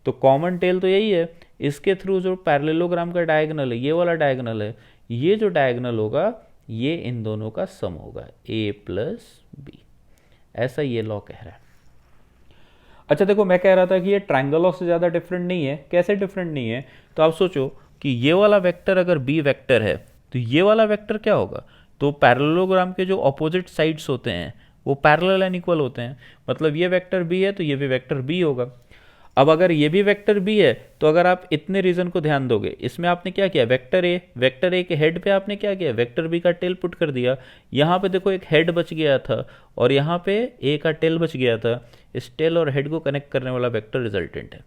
तो कॉमन टेल तो यही है, इसके थ्रू जो पैरेललोग्राम का डायगोनल है, ये वाला डायगोनल है, ये जो डायगोनल होगा ये इन दोनों का सम होगा, a प्लस बी। ऐसा ये लॉ कह रहा है। अच्छा देखो, मैं कह रहा था कि ये ट्रायंगल लॉ से ज़्यादा डिफरेंट नहीं है। कैसे डिफरेंट नहीं है, तो आप सोचो कि ये वाला वेक्टर अगर बी वेक्टर है तो ये वाला वेक्टर क्या होगा, तो पैरेललोग्राम के जो अपोजिट साइड्स होते हैं वो पैरेलल एंड इक्वल होते हैं। मतलब ये वेक्टर बी है तो ये भी वेक्टर बी होगा। अब अगर ये भी वेक्टर बी है तो अगर आप इतने रीजन को ध्यान दोगे, इसमें आपने क्या किया, वेक्टर ए के हेड पे आपने क्या किया, वेक्टर बी का टेल पुट कर दिया। यहाँ पे देखो एक हेड बच गया था और यहाँ पे ए का टेल बच गया था। इस टेल और हेड को कनेक्ट करने वाला वेक्टर रिजल्टेंट है।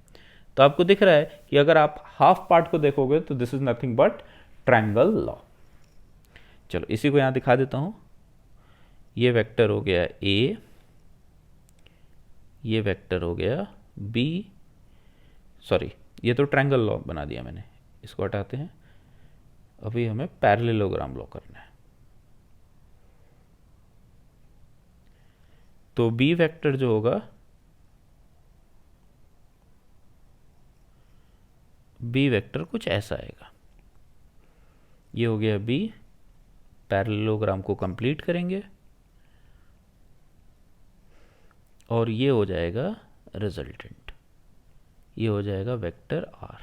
तो आपको दिख रहा है कि अगर आप हाफ पार्ट को देखोगे तो this is nothing but triangle law. चलो इसी को यहाँ दिखा देता हूँ। ये वेक्टर हो गया ए, ये वेक्टर हो गया बी, सॉरी ये तो ट्रायंगल लॉ बना दिया मैंने, इसको हटाते हैं। अभी हमें पैरेललोग्राम लॉ करना है। तो बी वेक्टर जो होगा, बी वेक्टर कुछ ऐसा आएगा। ये हो गया बी, पैरेललोग्राम को कंप्लीट करेंगे और ये हो जाएगा रिजल्टेंट, ये हो जाएगा वेक्टर आर।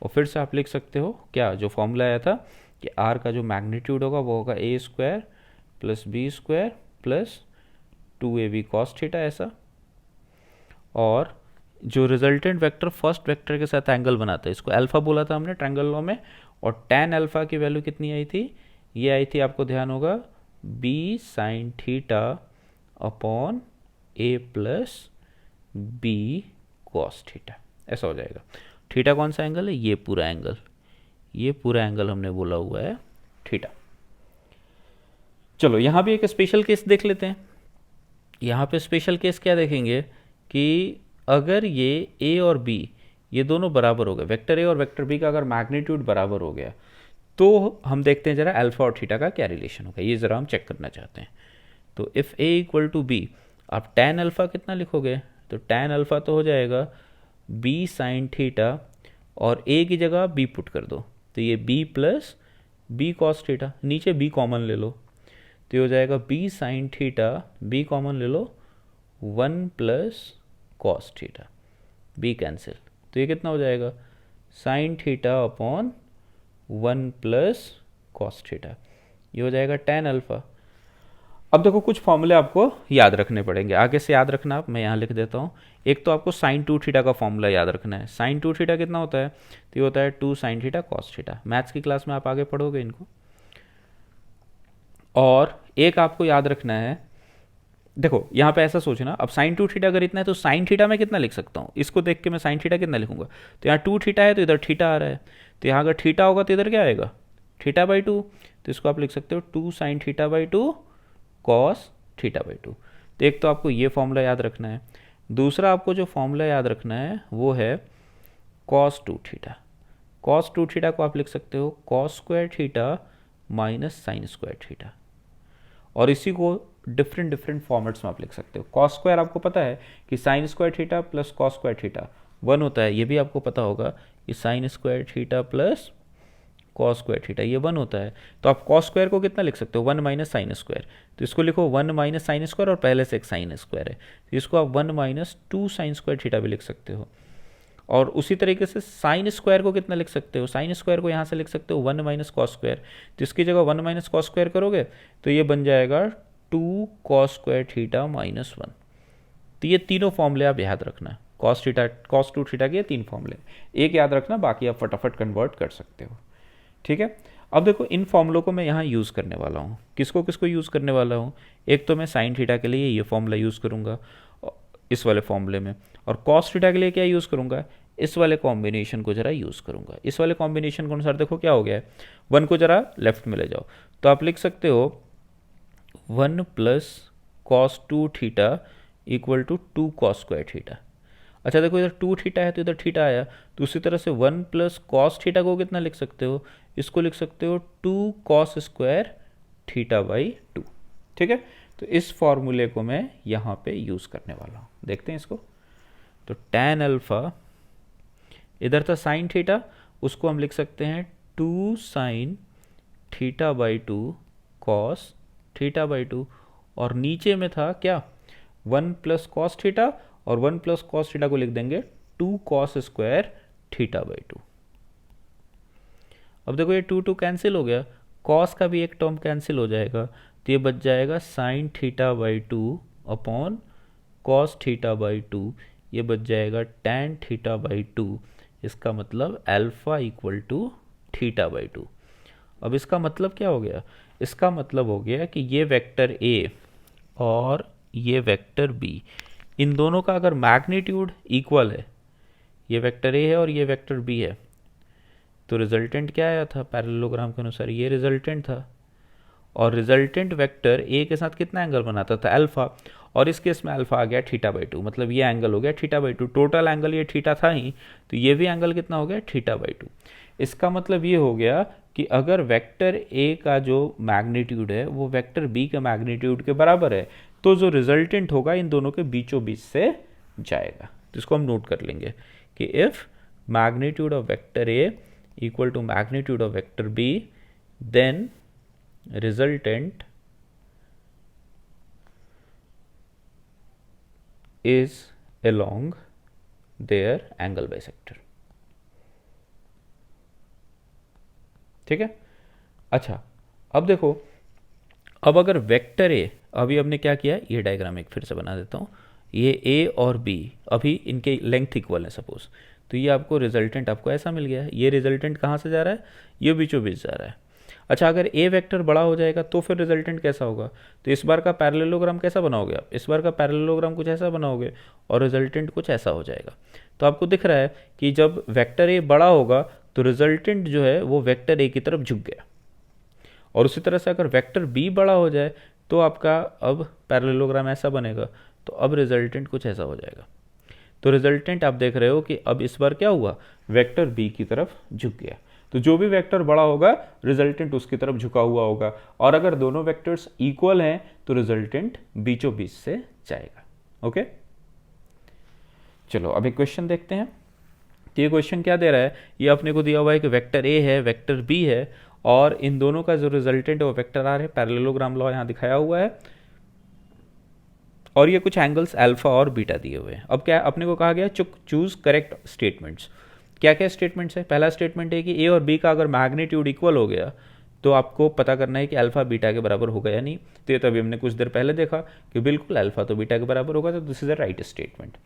और फिर से आप लिख सकते हो क्या, जो फॉर्मूला आया था कि आर का जो मैग्नीट्यूड होगा वो होगा a square plus B square plus 2ab cos theta ऐसा, और जो रिजल्टेंट वेक्टर फर्स्ट वेक्टर के साथ एंगल बनाता है, इसको अल्फा बोला था हमने ट्रायंगल लॉ में, और tan अल्फा की वैल्यू कितनी आई थी, ये आई थी, आपको ध्यान होगा, b sine theta upon a plus b cos theta, ऐसा हो जाएगा। थीटा कौन सा एंगल है, ये पूरा एंगल, ये पूरा एंगल हमने बोला हुआ है थीटा। चलो यहाँ भी एक स्पेशल केस देख लेते हैं। यहाँ पे स्पेशल केस क्या देखेंगे कि अगर ये a और b ये दोनों बराबर हो गए, वेक्टर a और वेक्टर b का अगर मैग्नीट्यूड बराबर हो गया, तो हम देखते हैं जरा अल्फा और थीटा का क्या रिलेशन होगा, ये जरा हम चेक करना चाहते हैं। तो if a equal to b, आप tan अल्फा कितना लिखोगे, तो tan अल्फा तो हो जाएगा b साइन थीटा, और a की जगह b पुट कर दो, तो ये b plus b cos theta, नीचे b कॉमन ले लो, तो ये हो जाएगा b sine theta, b common ले लो, 1 plus cos theta, b cancel, तो ये कितना हो जाएगा, sign theta upon 1 plus cos theta, ये हो जाएगा tan अल्फा। अब देखो कुछ फॉर्मूले आपको याद रखने पड़ेंगे, आगे से याद रखना आप, मैं यहाँ लिख देता हूँ। एक तो आपको साइन 2 थीटा का फॉर्मूला याद रखना है। साइन 2 थीटा कितना होता है, तो ये होता है 2 sine theta cos theta, maths की क्लास में आप आगे पढ़ोगे इनको। और एक आपको याद रखना है, देखो यहाँ पे ऐसा सोचना, अब साइन 2 थीटा अगर इतना है तो साइन थीटा मैं कितना लिख सकता हूँ, इसको देख के मैं साइन थीटा कितना लिखूंगा, तो यहाँ 2 थीटा है तो इधर थीटा आ रहा है, तो यहाँ अगर थीटा होगा तो इधर क्या आएगा, थीटा बाई 2, तो इसको आप लिख सकते हो 2 sine theta by 2 cos theta by 2। तो एक तो आपको ये फॉर्मूला याद रखना है, दूसरा आपको जो फॉर्मूला याद रखना है वो है कॉस 2 थीटा। कॉस 2 थीटा को आप लिख सकते हो cos square theta minus sign square theta, और इसी को डिफरेंट डिफरेंट फॉर्मेट्स में आप लिख सकते हो। कॉस स्क्वायर आपको पता है कि sign square theta plus cos square theta 1 होता है, ये भी आपको पता होगा कि sign square theta plus cos square theta ये 1 होता है। तो आप कॉस स्क्वायर को कितना लिख सकते हो, 1 माइनस साइन स्क्वायर, तो इसको लिखो 1 माइनस साइन स्क्वायर, और पहले से एक साइन स्क्वायर है, तो इसको आप 1 माइनस 2 साइन स्क्वायर थीटा भी लिख सकते हो। और उसी तरीके से साइन स्क्वायर को कितना लिख सकते हो, साइन स्क्वायर को यहाँ से लिख सकते हो 1 माइनस कॉस स्क्वायर, तो इसकी जगह 1 माइनस कॉस स्क्वायर करोगे तो ये बन जाएगा 2 कॉस स्क्वायर थीटा माइनस 1। तो ये तीनों फॉर्मूले आप याद रखना, कॉस थीटा कॉस 2 थीटा के ये 3 फॉर्मूले, एक याद रखना, बाकी आप फटाफट कन्वर्ट कर सकते हो। ठीक है, अब देखो इन फॉर्मूलों को मैं यहाँ यूज़ करने वाला हूँ, किसको किसको यूज़ करने वाला हूँ, एक तो मैं साइन थीटा के लिए ये फॉर्मूला यूज़ करूँगा इस वाले फॉर्मूले में, और कॉस थीटा के लिए क्या यूज़ करूँगा, इस वाले कॉम्बिनेशन को जरा यूज़ करूँगा। इस वाले कॉम्बिनेशन को अनुसार देखो क्या हो गया है, 1 को जरा लेफ्ट में ले जाओ, तो आप लिख सकते हो 1 plus cos 2 theta equal to 2 cos square theta. अच्छा देखो इधर 2 थीटा है तो इधर थीटा आया, तो उसी तरह से 1 प्लस कॉस थीटा को कितना लिख सकते हो, इसको लिख सकते हो 2 कॉस स्क्वायर थीटा बाई 2। ठीक है, तो इस फॉर्मूले को मैं यहाँ पे यूज़ करने वाला हूँ, देखते हैं इसको। तो tan अल्फा, इधर था साइन थीटा, उसको हम लिख सकते हैं 2 sine theta by 2 cos theta by 2, और नीचे में था क्या 1 प्लस कॉस थीटा, और 1 प्लस कॉस थीटा को लिख देंगे 2 कॉस स्क्वायर थीटा बाई 2। अब देखो ये 2 2 कैंसिल हो गया, कॉस का भी एक टर्म कैंसिल हो जाएगा, तो ये बच जाएगा sine theta by 2 upon cos theta by 2, ये बच जाएगा tan थीटा बाई 2। इसका मतलब alpha equal to theta by 2। अब इसका मतलब क्या हो गया, इसका मतलब हो गया कि ये वेक्टर a और ये वेक्टर b, इन दोनों का अगर मैग्नीट्यूड इक्वल है, ये वेक्टर a है और ये वेक्टर b है, तो रिजल्टेंट क्या आया था, पैरेललोग्राम के अनुसार ये रिजल्टेंट था, और रिजल्टेंट वेक्टर a के साथ कितना एंगल बनाता था, अल्फा, और इस केस में अल्फा आ गया थीटा बाई 2, मतलब ये एंगल हो गया थीटा बाई 2, टोटल एंगल ये थीटा था ही, तो ये भी एंगल कितना हो गया थीटा बाई 2। इसका मतलब ये हो गया कि अगर वेक्टर a का जो मैग्नीट्यूड है वो वेक्टर b के मैग्नीट्यूड के बराबर है, तो जो रिजल्टेंट होगा इन दोनों के बीचों बीच से जाएगा। तो इसको हम नोट कर लेंगे कि if magnitude of vector a equal to magnitude of vector b, then resultant is along their angle bisector। ठीक है। अच्छा, अब देखो, अब अगर वेक्टर ए, अभी हमने क्या किया, ये डायग्राम एक फिर से बना देता हूँ, ये ए और बी अभी इनके लेंथ इक्वल है सपोज, तो ये आपको रिजल्टेंट आपको ऐसा मिल गया है। ये रिजल्टेंट कहाँ से जा रहा है, ये बीचों बीच जा रहा है। अच्छा, अगर ए वेक्टर बड़ा हो जाएगा तो फिर रिजल्टेंट कैसा होगा, तो इस बार का पैरेललोग्राम कैसा बनाओगे आप, इस बार का पैरेललोग्राम कुछ ऐसा बनाओगे और रिजल्टेंट कुछ ऐसा हो जाएगा। तो आपको दिख रहा है कि जब वेक्टर ए बड़ा होगा तो रिजल्टेंट जो है वो वेक्टर ए की तरफ झुक गया, और उसी तरह से अगर वेक्टर बी बड़ा हो जाए तो आपका अब पैरेललोग्राम ऐसा बनेगा, तो अब रिजल्टेंट कुछ ऐसा हो जाएगा। तो रिजल्टेंट आप देख रहे हो कि अब इस बार क्या हुआ, वेक्टर बी की तरफ झुक गया। तो जो भी वेक्टर बड़ा होगा रिजल्टेंट उसकी तरफ झुका हुआ होगा, और अगर दोनों वेक्टर्स इक्वल हैं तो रिजल्टेंट बीचों बीच से जाएगा। ओके, चलो अब एक क्वेश्चन देखते हैं। तो ये क्वेश्चन क्या दे रहा है, ये अपने को दिया हुआ है कि वेक्टर ए है, वेक्टर बी है, और इन दोनों का जो रिजल्टेंट है वो वेक्टर आर है। पैरेललोग्राम लॉ यहाँ दिखाया हुआ है, और ये कुछ एंगल्स अल्फा और बीटा दिए हुए हैं। अब क्या अपने को कहा गया, चूज करेक्ट स्टेटमेंट्स। क्या क्या स्टेटमेंट्स है, पहला स्टेटमेंट है कि ए और बी का अगर मैग्नीट्यूड इक्वल हो गया तो आपको पता करना है कि अल्फा बीटा के बराबर होगा या नहीं। तो ये तभी हमने कुछ देर पहले देखा कि बिल्कुल अल्फा तो बीटा के बराबर होगा, तो this is a right statement.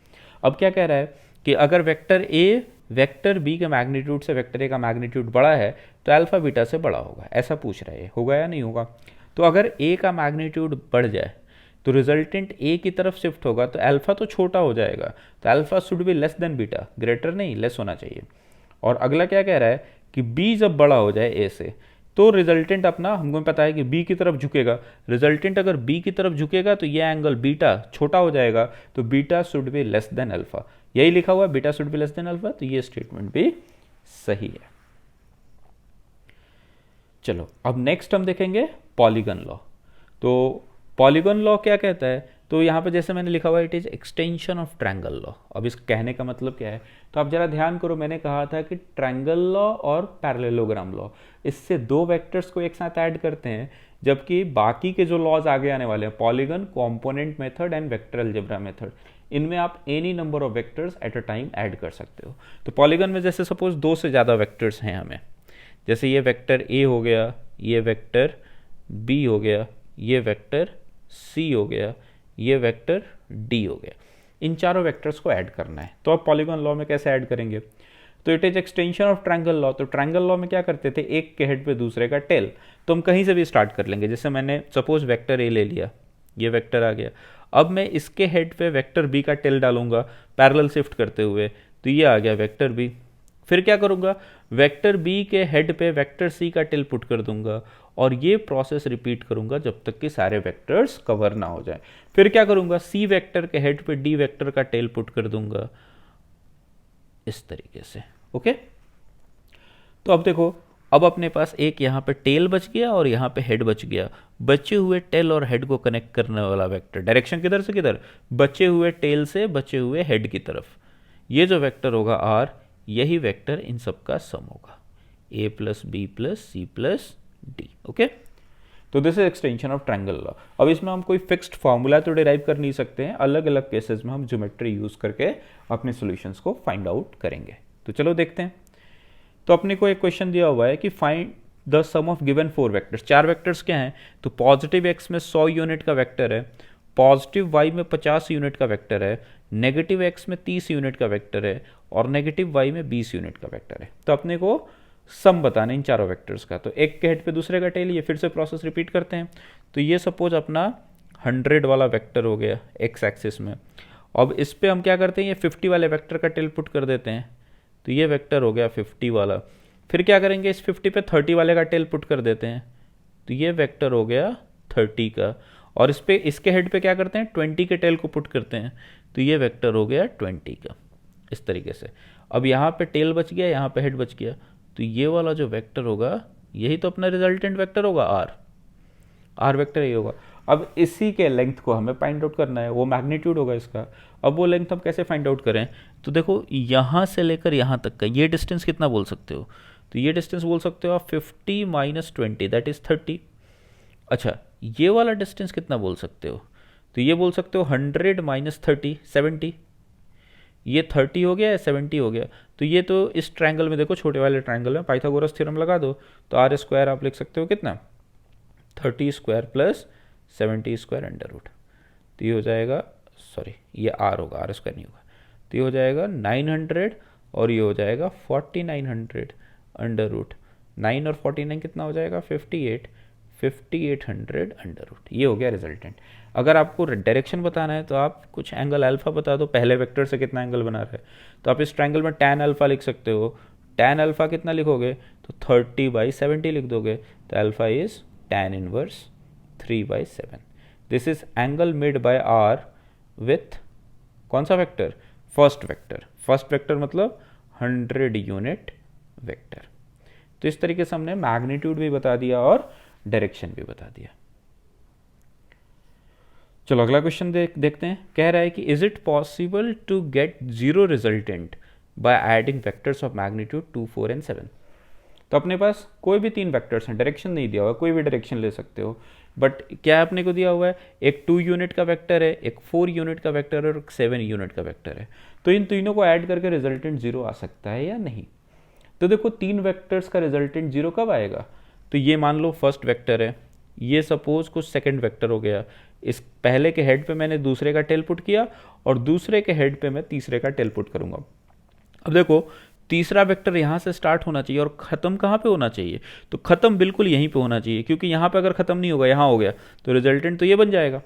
अब क्या कह रहा है कि अगर वेक्टर ए वेक्टर बी के मैग्नीट्यूड से वेक्टर ए का मैग्नीट्यूड बड़ा है तो अल्फा बीटा से बड़ा होगा, ऐसा पूछ रहा है, होगा या नहीं होगा। तो अगर ए का मैग्नीट्यूड बढ़ जाए तो रिजल्टेंट ए की तरफ शिफ्ट होगा, तो अल्फा तो छोटा हो जाएगा, तो alpha should be less than beta, greater नहीं लेस होना चाहिए। और अगला क्या कह रहा है कि बी जब बड़ा हो जाए ए से तो रिजल्टेंट अपना हमको पता है कि बी की तरफ झुकेगा। रिजल्टेंट अगर बी की तरफ झुकेगा तो ये एंगल बीटा छोटा हो जाएगा, तो beta should be less than alpha, यही लिखा हुआ है, beta should be less than alpha, तो ये स्टेटमेंट भी सही है। चलो अब नेक्स्ट हम देखेंगे पॉलीगन लॉ। तो पॉलीगन लॉ क्या कहता है, तो यहाँ पे जैसे मैंने लिखा हुआ है it is extension of triangle law. अब इस कहने का मतलब क्या है, तो आप जरा ध्यान करो, मैंने कहा था कि ट्रायंगल लॉ और पैरेललोग्राम लॉ, इससे दो वेक्टर्स को एक साथ ऐड करते हैं, जबकि बाकी के जो लॉज आगे आने वाले हैं, polygon, component method and vector algebra method, इनमें आप any number of vectors at a time add कर सकते हो। तो पॉलीगन में जैसे सपोज दो से ज़्यादा वेक्टर्स हैं हमें, जैसे ये वेक्टर ए हो गया, ये वेक्टर बी हो गया, ये वेक्टर सी हो गया, ये वेक्टर डी हो गया, इन चारों वेक्टर्स को ऐड करना है। तो अब पॉलीगन लॉ में कैसे ऐड करेंगे, तो it is extension of triangle law. तो ट्रायंगल लॉ में क्या करते थे, एक के हेड पे दूसरे का टेल, तो हम कहीं से भी स्टार्ट कर लेंगे। जैसे मैंने सपोज वेक्टर ए ले लिया, ये वेक्टर आ गया, अब मैं इसके हेड पे वेक्टर बी का टेल डालूंगा पैरेलल शिफ्ट करते हुए, तो ये आ गया वेक्टर बी। फिर क्या करूंगा, वेक्टर बी के हेड पे वेक्टर सी का टेल पुट कर दूंगा, और ये प्रोसेस रिपीट करूंगा जब तक कि सारे वेक्टर्स कवर ना हो जाए। फिर क्या करूंगा, सी वेक्टर के हेड पे डी वेक्टर का टेल पुट कर दूंगा, इस तरीके से। ओके, तो अब देखो, अब अपने पास एक यहाँ पे टेल बच गया और यहाँ पे हेड बच गया। बचे हुए टेल और हेड को कनेक्ट करने वाला वेक्टर, डायरेक्शन किधर से किधर, बचे हुए टेल से बचे हुए हेड की तरफ। ये जो वेक्टर होगा आर, यही वेक्टर इन सब का सम होगा, a plus b plus c plus d. Okay, तो this is extension of triangle law. अब इसमें हम कोई फिक्स्ड फार्मूला तो डिराइव कर नहीं सकते हैं, अलग अलग केसेस में हम ज्योमेट्री यूज करके अपने सॉल्यूशंस को फाइंड आउट करेंगे। तो चलो देखते हैं। तो अपने को एक क्वेश्चन दिया हुआ है कि find the sum of given 4 vectors. 4 vectors क्या हैं, तो पॉजिटिव एक्स में 100 यूनिट का वेक्टर है, पॉजिटिव वाई में 50 यूनिट का वेक्टर है, नेगेटिव एक्स में 30 यूनिट का वेक्टर है, और नेगेटिव वाई में 20 यूनिट का वेक्टर है। तो अपने को सम बताना इन चारों वेक्टर्स का। तो एक के हेड पे दूसरे का टेल, ये फिर से प्रोसेस रिपीट करते हैं। तो ये सपोज अपना 100 वाला वेक्टर हो गया एक्स एक्सिस में। अब इस पे हम क्या करते हैं, ये 50 वाले वेक्टर का टेल पुट कर देते हैं, तो ये वेक्टर हो गया 50 वाला। फिर क्या करेंगे, इस 50 पे 30 वाले का टेल पुट कर देते हैं, तो ये वेक्टर हो गया 30 का। और इस पे इसके हेड पे क्या करते हैं, 20 के टेल को पुट करते हैं, तो ये वेक्टर हो गया 20 का, इस तरीके से। अब यहाँ पे टेल बच गया, यहाँ पे हेड बच गया, तो ये वाला जो वेक्टर होगा यही तो अपना रिजल्टेंट वेक्टर होगा, आर वेक्टर यही होगा। अब इसी के लेंथ को हमें फाइंड आउट करना है, वो मैग्नीट्यूड होगा इसका। अब वो लेंथ हम कैसे फाइंड आउट करें, तो देखो यहाँ से लेकर यहाँ तक का ये डिस्टेंस कितना बोल सकते हो, तो ये डिस्टेंस बोल सकते हो आप 50 माइनस 20 दैट इज 30। अच्छा, ये वाला डिस्टेंस कितना बोल सकते हो, तो ये बोल सकते हो 100 माइनस 30 70। ये 30 हो गया या 70 हो गया, तो ये तो इस ट्रायंगल में देखो, छोटे वाले ट्रायंगल में पाइथागोरस थ्योरम लगा दो, तो आर स्क्वायर आप लिख सकते हो कितना, 30 square plus 70 square under root, तो ये हो जाएगा, सॉरी ये आर होगा, आर स्क्वायर नहीं होगा, तो ये हो जाएगा 900 और ये हो जाएगा 4900 अंडर रूट, 9 और 49 कितना हो जाएगा 58, 5800 अंडर रूट, ये हो गया रिजल्टेंट। अगर आपको डायरेक्शन बताना है तो आप कुछ एंगल अल्फा बता दो, पहले वेक्टर से कितना एंगल बना रहा है, तो आप इस ट्रायंगल में tan अल्फा लिख सकते हो, tan अल्फा कितना लिखोगे तो 30/70 लिख दोगे, तो alpha is tan inverse 3/7। This is angle made by R with कौन सा vector, first vector, first vector मतलब 100 यूनिट वेक्टर। तो इस तरीके से हमने मैग्नीट्यूड भी बता दिया और डायरेक्शन भी बता दिया। चलो अगला क्वेश्चन देखते हैं। कह रहा है कि is it possible to get zero resultant by adding vectors of magnitude 2, 4 and 7। तो अपने पास कोई भी 3 वेक्टर्स हैं, डायरेक्शन नहीं दिया हुआ, कोई भी डायरेक्शन ले सकते हो, बट क्या अपने को दिया हुआ है, एक 2 यूनिट का वेक्टर है, एक 4 यूनिट का वेक्टर है और एक 7 यूनिट का वेक्टर है। तो इन तीनों को ऐड करके रिजल्टेंट जीरो आ सकता है या नहीं। तो देखो 3 वेक्टर्स का रिजल्टेंट जीरो कब आएगा, तो ये मान लो फर्स्ट वेक्टर है, ये सपोज कुछ सेकंड वेक्टर हो गया, इस पहले के हेड पे मैंने दूसरे का टेल पुट किया और दूसरे के हेड पे मैं तीसरे का टेल पुट करूंगा। अब देखो तीसरा वेक्टर यहाँ से स्टार्ट होना चाहिए और ख़त्म कहाँ पे होना चाहिए, तो ख़त्म बिल्कुल यहीं पे होना चाहिए, क्योंकि यहाँ पे अगर ख़त्म नहीं होगा, यहाँ हो गया, तो रिजल्टेंट तो ये बन जाएगा।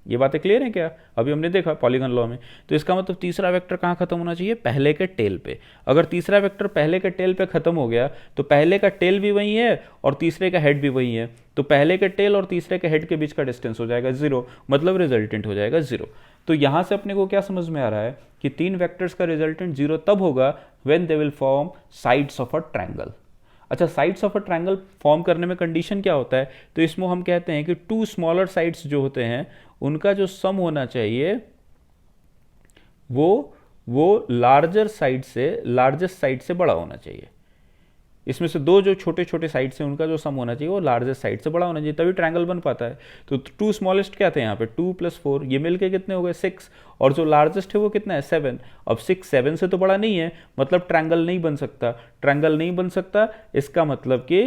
ये बातें क्लियर हैं क्या, अभी हमने देखा पॉलीगन लॉ में। तो इसका मतलब तीसरा वेक्टर कहाँ खत्म होना चाहिए, पहले के टेल पे। अगर तीसरा वेक्टर पहले के टेल पे खत्म हो गया तो पहले का टेल भी वही है और तीसरे का हेड भी वही है, तो पहले के टेल और तीसरे के हेड के बीच का डिस्टेंस हो जाएगा 0, मतलब रिजल्टेंट हो जाएगा 0। तो यहाँ से अपने को क्या समझ में आ रहा है कि 3 वेक्टर्स का रिजल्टेंट 0 तब होगा when they will form sides of a triangle. अच्छा, sides of a triangle form करने में कंडीशन क्या होता है, तो इसमें हम कहते हैं कि 2 स्मॉलर साइड्स जो होते हैं उनका जो सम होना चाहिए वो लार्जेस्ट साइड से बड़ा होना चाहिए। इसमें से 2 जो छोटे छोटे साइड्स हैं उनका जो सम होना चाहिए वो लार्जेस्ट साइड से बड़ा होना चाहिए, तभी ट्रायंगल बन पाता है। तो 2 स्मॉलेस्ट क्या थे यहाँ पे, 2 + 4, ये मिलके कितने हो गए 6, और जो लार्जेस्ट है वो कितना है 7। अब 6 7 से तो बड़ा नहीं है, मतलब ट्रायंगल नहीं बन सकता। ट्रायंगल नहीं बन सकता इसका मतलब कि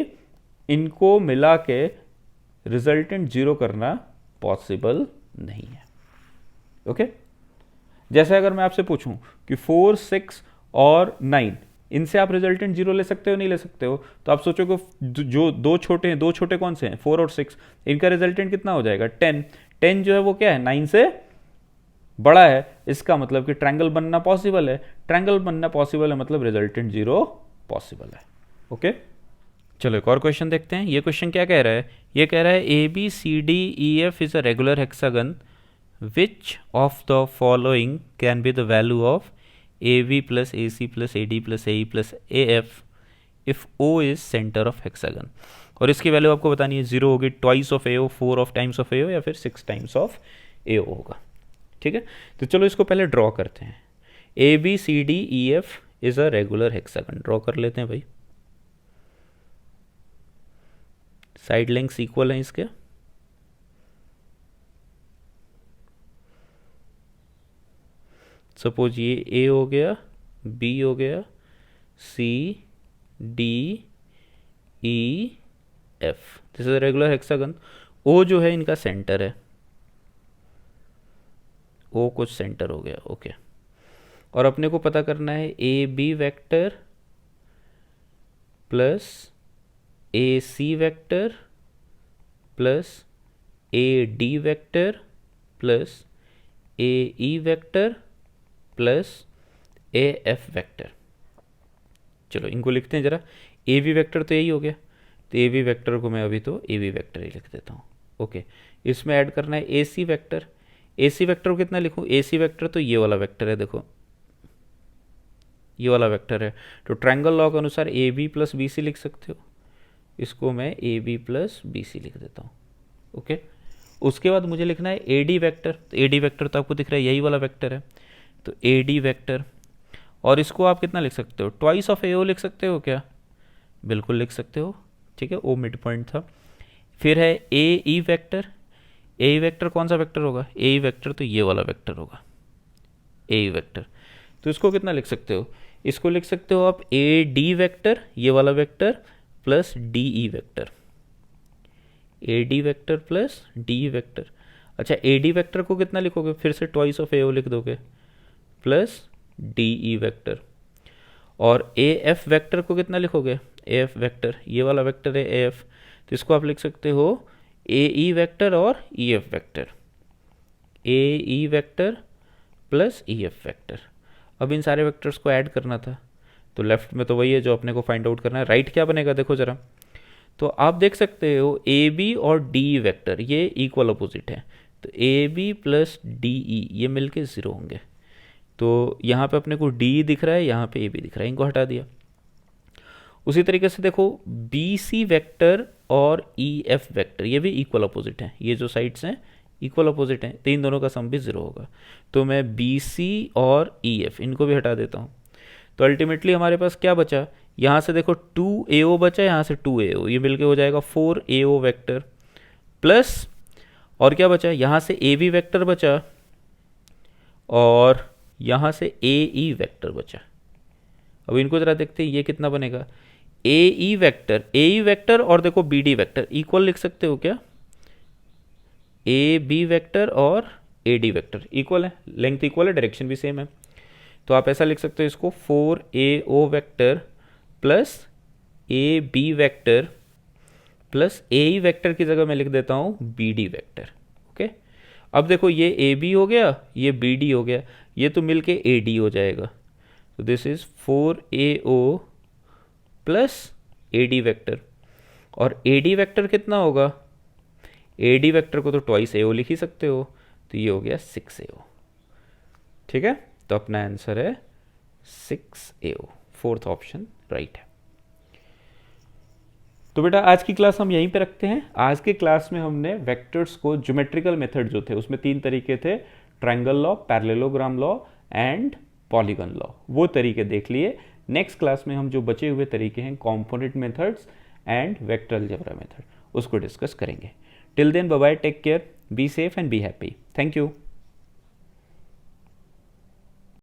इनको मिला के रिजल्टेंट 0 करना पॉसिबल नहीं है। ओके, जैसे अगर मैं आपसे पूछूं कि 4, 6 और 9 इनसे आप रिजल्टेंट 0 ले सकते हो नहीं ले सकते हो, तो आप सोचोगे जो 2 छोटे हैं, 2 छोटे कौन से हैं 4 और 6, इनका रिजल्टेंट कितना हो जाएगा 10। 10 जो है वो क्या है 9 से बड़ा है, इसका मतलब कि ट्रायंगल बनना पॉसिबल है। ट्रायंगल बनना पॉसिबल है मतलब रिजल्टेंट 0 पॉसिबल है। ओके, चलो एक और क्वेश्चन देखते हैं। ये क्वेश्चन क्या कह रहा है, ये कह रहा है ABCDEF is a regular hexagon, which of the following can be the value of AB + AC + AD + AE + AF if O is centre of hexagon. और इसकी वैल्यू आपको बतानी है, 0 होगी, twice of AO, 4 times of AO या फिर 6 times of AO होगा। ठीक है, तो चलो इसको पहले ड्रॉ करते हैं। ABCDEF is a regular hexagon, draw कर लेते हैं भाई। साइड लेंथ्स इक्वल हैं इसके, सपोज ये A हो गया, B हो गया, C D E F, this is a regular hexagon. O जो है इनका सेंटर है, O कुछ सेंटर हो गया। ओके, और अपने को पता करना है AB vector plus AC vector plus AD vector plus AE vector plus AF vector. चलो इनको लिखते हैं जरा। AB वेक्टर तो यही हो गया, तो AB वेक्टर को मैं अभी तो AB वेक्टर ही लिख देता हूँ। ओके, इसमें ऐड करना है AC वेक्टर। AC वेक्टर को कितना लिखूँ, AC वेक्टर तो ये वाला वेक्टर है, देखो ये वाला वेक्टर है, तो ट्रायंगल लॉ के अनुसार AB + BC लिख सकते हो, इसको मैं AB + BC लिख देता हूँ। ओके, उसके बाद मुझे लिखना है AD वेक्टर। तो AD वेक्टर तो आपको दिख रहा है यही वाला वेक्टर है, तो AD वेक्टर, और इसको आप कितना लिख सकते हो, ट्वाइस ऑफ AO लिख सकते हो क्या, बिल्कुल लिख सकते हो। ठीक है, O मिड पॉइंट था। फिर है AE वेक्टर। AE वेक्टर कौन सा वेक्टर होगा, AE वेक्टर तो ये वाला वेक्टर होगा, AE वेक्टर। तो इसको कितना लिख सकते हो, इसको लिख सकते हो आप ए डी वैक्टर, ये वाला vector, plus D E vector, A D vector plus D E vector. अच्छा, ए डी वैक्टर को कितना लिखोगे, फिर से ट्वाइस ऑफ ए ओ लिख दोगे, प्लस डी ई वैक्टर। और ए एफ वैक्टर को कितना लिखोगे, ए एफ वैक्टर, ये वाला वेक्टर है ए एफ, तो इसको आप लिख सकते हो ए ई वैक्टर और e f vector, a e vector plus e f vector. अब इन सारे वेक्टर्स को ऐड करना था, तो लेफ्ट में तो वही है जो अपने को फाइंड आउट करना है, राइट क्या बनेगा देखो ज़रा। तो आप देख सकते हो ए बी और डी वैक्टर ये इक्वल अपोजिट है, तो A B plus D E ये मिलके 0 होंगे। तो यहाँ पे अपने को डी दिख रहा है, यहाँ पे ए बी दिख रहा है, इनको हटा दिया। उसी तरीके से देखो बी सी वैक्टर और ई एफ वैक्टर ये भी इक्वल अपोजिट हैं, ये जो साइड्स हैं इक्वल अपोजिट हैं, तो इन दोनों का सम भी 0 होगा। तो मैं बी सी और ई एफ इनको भी हटा देता हूँ। तो अल्टीमेटली हमारे पास क्या बचा, यहाँ से देखो 2AO बचा, यहाँ से 2AO, ये मिलके हो जाएगा 4AO वैक्टर, प्लस और क्या बचा, यहाँ से AB वैक्टर बचा और यहाँ से AE वैक्टर बचा। अब इनको जरा देखते हैं ये कितना बनेगा, AE वैक्टर और देखो BD वैक्टर इक्वल लिख सकते हो क्या, AB वैक्टर और AD वैक्टर इक्वल है, लेंथ इक्वल है, डायरेक्शन भी सेम है। तो आप ऐसा लिख सकते हो इसको 4AO vector plus AB vector plus AE vector की जगह मैं लिख देता हूँ BD वैक्टर। ओके, अब देखो ये AB हो गया, ये BD हो गया, ये तो मिलके AD हो जाएगा। तो this is 4AO plus AD vector, और AD वैक्टर कितना होगा, AD वैक्टर को तो ट्वाइस AO लिख ही सकते हो, तो ये हो गया 6AO। ठीक है, तो अपना आंसर है 6AO, फोर्थ ऑप्शन राइट है। तो बेटा आज की क्लास हम यहीं पे रखते हैं। आज के क्लास में हमने वेक्टर्स को ज्योमेट्रिकल मेथड जो थे उसमें 3 तरीके थे, triangle law, parallelogram law and polygon law, वो तरीके देख लिए। नेक्स्ट क्लास में हम जो बचे हुए तरीके हैं component methods and vector algebra method उसको डिस्कस करेंगे। Till then bye bye, take care, be safe and be happy. Thank you.